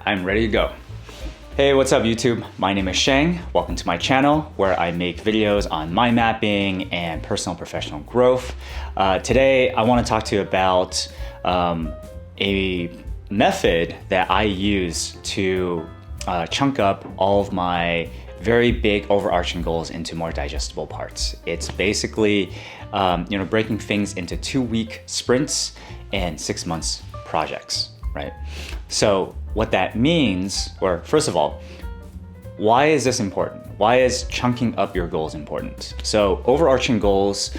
I'm ready to go. Hey, what's up YouTube? My name is Sheng. Welcome to my channel where I make videos on mind mapping and personal professional growth. Today, I want to talk to you about a method that I use to chunk up all of my very big overarching goals into more digestible parts. It's basically breaking things into 2-week sprints and 6 months projects, right? So what that means, or first of all, why is this important? Why is chunking up your goals important? So overarching goals,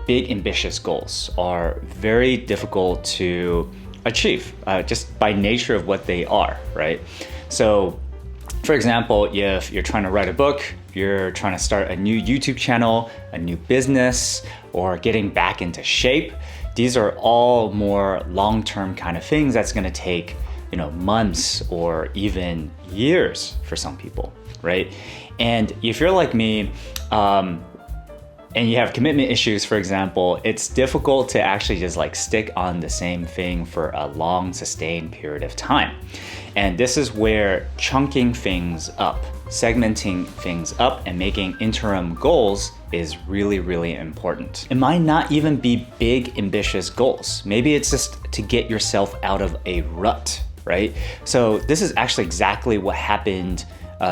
big ambitious goals, are very difficult to achieve just by nature of what they are, right? So for example, if you're trying to write a book, you're trying to start a new YouTube channel, a new business, or getting back into shape, these are all more long-term kind of things that's going to take months or even years for some people, right? And if you're like me, and you have commitment issues, for example, it's difficult to actually just stick on the same thing for a long, sustained period of time. And this is where chunking things up, segmenting things up, and making interim goals is really, really important. It might not even be big, ambitious goals. Maybe it's just to get yourself out of a rut, right? So this is actually exactly what happened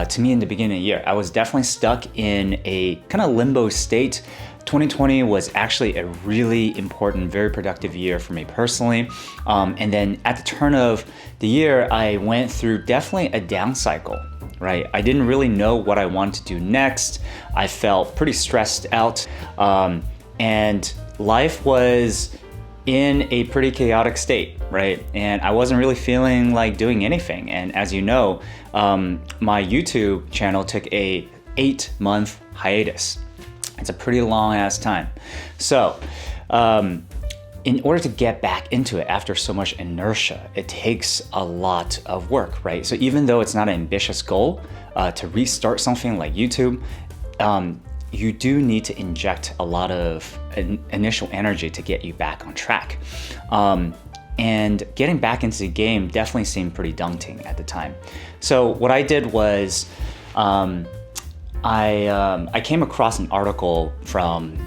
to me in the beginning of the year. I was definitely stuck in a kind of limbo state. 2020 was actually a really important, very productive year for me personally. And then at the turn of the year, I went through definitely a down cycle, right? I didn't really know what I wanted to do next. I felt pretty stressed out. And life was in a pretty chaotic state, right? And I wasn't really feeling like doing anything. And as you know, my YouTube channel took a 8-month hiatus. It's a pretty long ass time. So in order to get back into it after so much inertia, it takes a lot of work, right? So even though it's not an ambitious goal to restart something like YouTube, you do need to inject a lot of initial energy to get you back on track. And getting back into the game definitely seemed pretty daunting at the time. So what I did was I came across an article from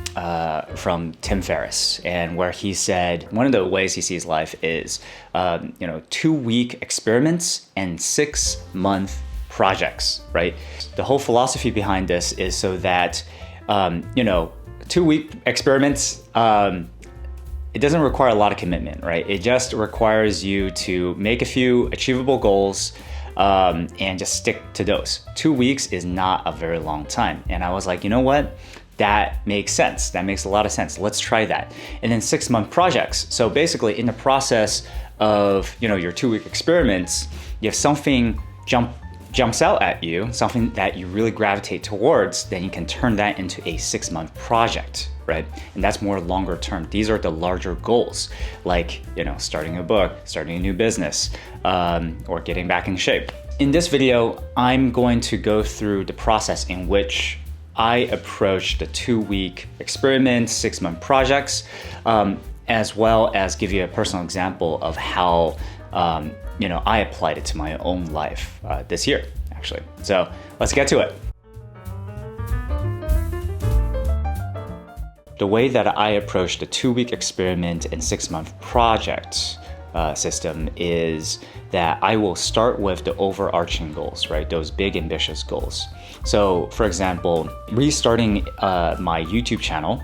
Tim Ferriss, and where he said one of the ways he sees life is 2-week experiments and 6-month projects, right? The whole philosophy behind this is so that 2-week experiments, it doesn't require a lot of commitment, right? It just requires you to make a few achievable goals and just stick to those. 2 weeks is not a very long time. And I was like, you know what? That makes sense. That makes a lot of sense. Let's try that. And then 6-month projects. So basically in the process of your 2-week experiments, if something jumps out at you, something that you really gravitate towards, then you can turn that into a 6-month project, right? And that's more longer term. These are the larger goals, like starting a book, starting a new business, or getting back in shape. In this video, I'm going to go through the process in which I approach the 2-week experiments, 6-month projects, as well as give you a personal example of how I applied it to my own life this year, actually. So let's get to it. The way that I approach the 2-week experiment and 6-month project system is that I will start with the overarching goals, right? Those big ambitious goals. So for example, restarting my YouTube channel,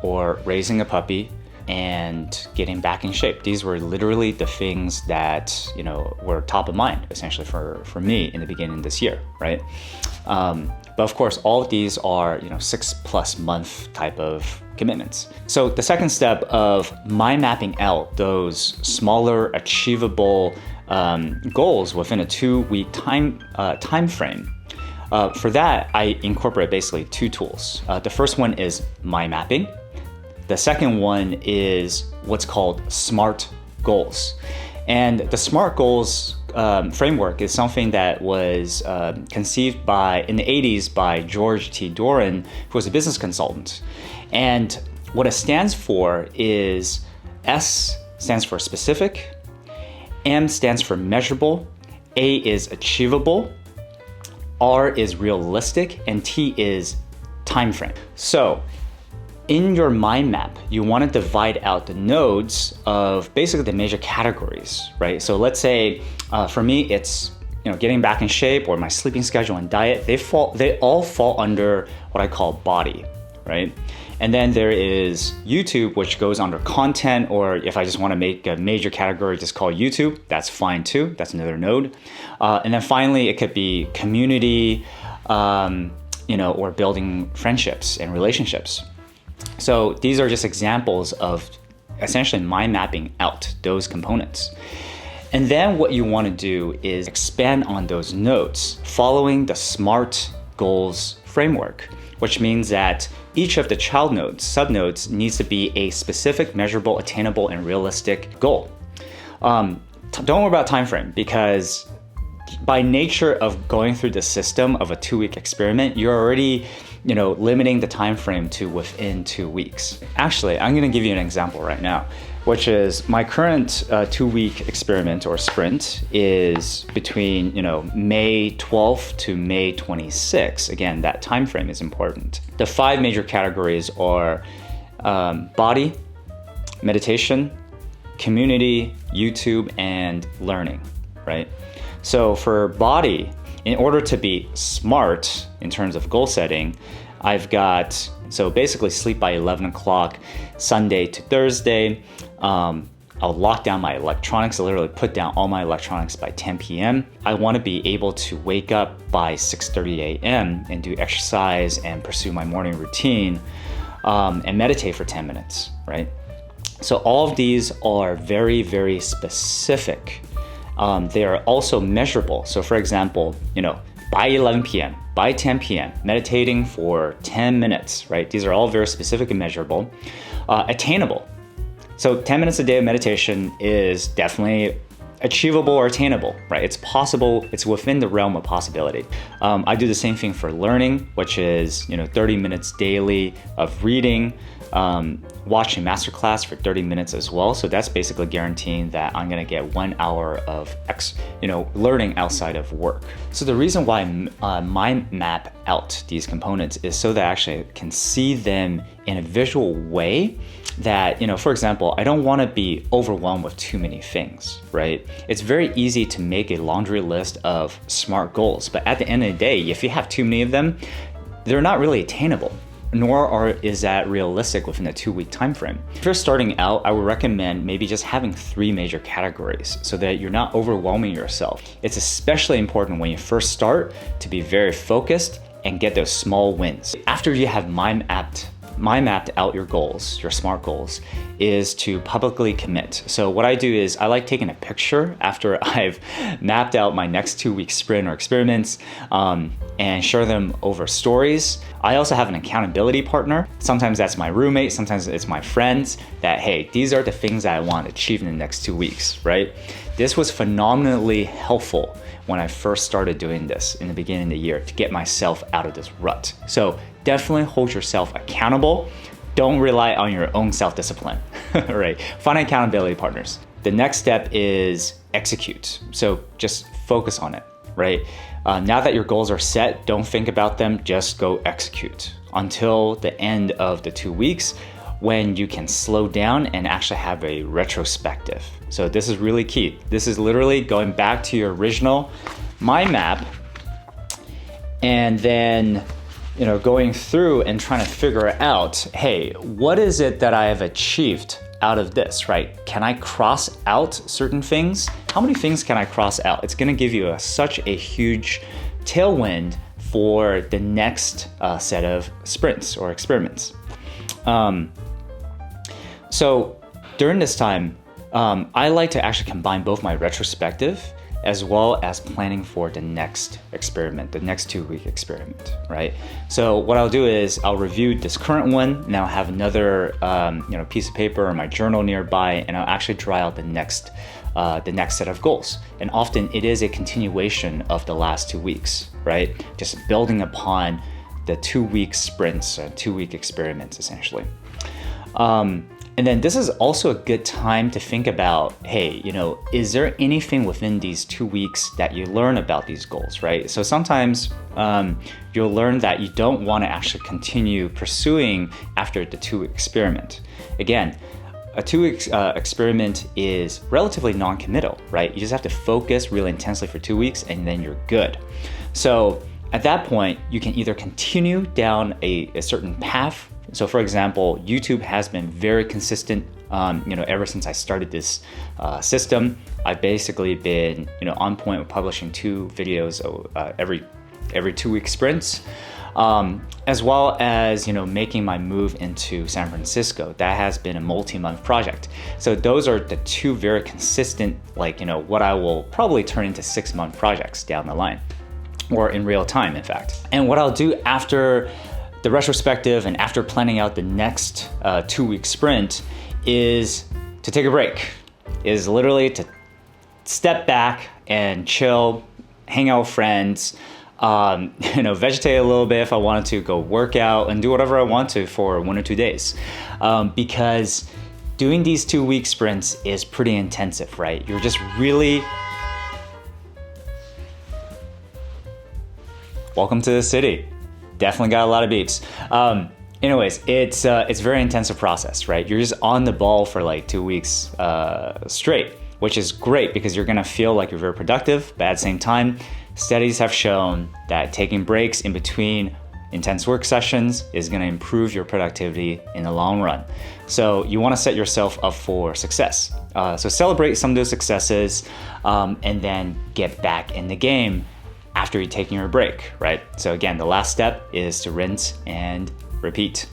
or raising a puppy, and getting back in shape. These were literally the things that were top of mind essentially for me in the beginning of this year, right? But of course, all of these are 6+ month type of commitments. So the second step of mind mapping out those smaller achievable goals within a 2-week time frame. For that, I incorporate basically 2 tools. The first one is mind mapping. The second one is what's called SMART goals. And the SMART goals framework is something that was conceived in the 80s by George T. Doran, who was a business consultant. And what it stands for is S stands for specific, M stands for measurable, A is achievable, R is realistic, and T is time frame. So in your mind map, you want to divide out the nodes of basically the major categories, right? So let's say for me, it's getting back in shape, or my sleeping schedule and diet. They all fall under what I call body, right? And then there is YouTube, which goes under content, or if I just want to make a major category, just call YouTube, that's fine too. That's another node. And then finally, it could be community, or building friendships and relationships. So these are just examples of essentially mind mapping out those components. And then what you want to do is expand on those nodes following the SMART goals framework, which means that each of the child nodes, subnodes, needs to be a specific, measurable, attainable, and realistic goal. Don't worry about time frame, because by nature of going through the system of a 2-week experiment, you're already limiting the time frame to within 2 weeks. Actually, I'm going to give you an example right now, which is my current 2-week experiment or sprint is between May 12th to May 26th. Again, that time frame is important. The 5 major categories are body, meditation, community, YouTube, and learning, right? So for body, in order to be smart in terms of goal setting, I've got, so basically sleep by 11 o'clock, Sunday to Thursday. I'll lock down my electronics. I literally put down all my electronics by 10 p.m. I want to be able to wake up by 6:30 a.m. and do exercise and pursue my morning routine and meditate for 10 minutes, right? So all of these are very, very specific. They are also measurable. So for example, by 11 p.m., by 10 p.m., meditating for 10 minutes, right? These are all very specific and measurable. Attainable. So 10 minutes a day of meditation is definitely achievable or attainable, right? It's possible, it's within the realm of possibility. I do the same thing for learning, which is 30 minutes daily of reading, watching masterclass for 30 minutes as well. So that's basically guaranteeing that I'm gonna get 1 hour of learning outside of work. So the reason why I mind map out these components is so that I actually can see them in a visual way that, for example, I don't wanna be overwhelmed with too many things, right? It's very easy to make a laundry list of SMART goals, but at the end of the day, if you have too many of them, they're not really attainable, nor is that realistic within a 2-week time frame. If you're starting out, I would recommend maybe just having 3 major categories so that you're not overwhelming yourself. It's especially important when you first start to be very focused and get those small wins. After you have mind mapped out your goals, your SMART goals, is to publicly commit. So what I do is I like taking a picture after I've mapped out my next 2-week sprint or experiments and share them over stories. I also have an accountability partner. Sometimes that's my roommate, sometimes it's my friends, that, hey, these are the things that I want to achieve in the next 2 weeks, right? This was phenomenally helpful when I first started doing this in the beginning of the year to get myself out of this rut. So definitely hold yourself accountable. Don't rely on your own self-discipline, right? Find accountability partners. The next step is execute. So just focus on it, right? Now that your goals are set, don't think about them, just go execute until the end of the 2 weeks when you can slow down and actually have a retrospective. So this is really key. This is literally going back to your original mind map and then going through and trying to figure out, hey, what is it that I have achieved out of this, right? Can I cross out certain things? How many things can I cross out? It's gonna give you such a huge tailwind for the next set of sprints or experiments. So during this time, I like to actually combine both my retrospective as well as planning for the next experiment, the next 2-week experiment, right? So what I'll do is I'll review this current one, and I'll have another piece of paper or my journal nearby, and I'll actually draw out the next set of goals. And often it is a continuation of the last 2 weeks, right? Just building upon the 2-week sprints, 2-week experiments, essentially. And then this is also a good time to think about, hey, is there anything within these 2 weeks that you learn about these goals, right? So sometimes you'll learn that you don't want to actually continue pursuing after the 2-week experiment. Again, a 2-week experiment is relatively non-committal, right? You just have to focus really intensely for 2 weeks and then you're good. So at that point, you can either continue down a certain path. So for example, YouTube has been very consistent, ever since I started this system. I've basically been, on point with publishing 2 videos every 2-week sprints. As well as, making my move into San Francisco. That has been a multi-month project. So those are the 2 very consistent, what I will probably turn into 6-month projects down the line, or in real time, in fact. And what I'll do after the retrospective and after planning out the next 2-week sprint is to take a break, is literally to step back and chill, hang out with friends, vegetate a little bit if I wanted to, go work out and do whatever I want to for 1 or 2 days. Because doing these 2-week sprints is pretty intensive, right? You're just really... Welcome to the city. Definitely got a lot of beeps. Anyways, it's a very intensive process, right? You're just on the ball for like 2 weeks straight, which is great because you're gonna feel like you're very productive, but at the same time, studies have shown that taking breaks in between intense work sessions is gonna improve your productivity in the long run. So you wanna set yourself up for success. So celebrate some of those successes and then get back in the game after you're taking your break, right? So again, the last step is to rinse and repeat.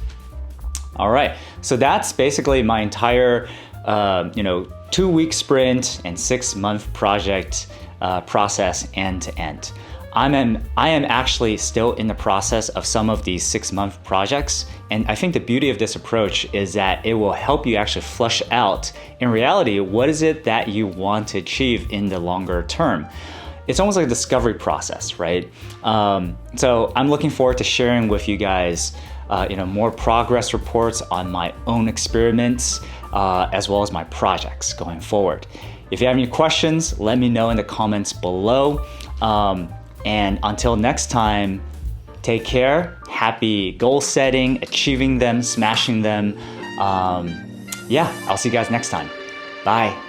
All right, so that's basically my entire 2-week sprint and 6-month project process end to end. I am actually still in the process of some of these 6-month projects, and I think the beauty of this approach is that it will help you actually flush out, in reality, what is it that you want to achieve in the longer term. It's almost like a discovery process, right? So I'm looking forward to sharing with you guys more progress reports on my own experiments, as well as my projects going forward. If you have any questions, let me know in the comments below. And until next time, take care. Happy goal setting, achieving them, smashing them. I'll see you guys next time. Bye.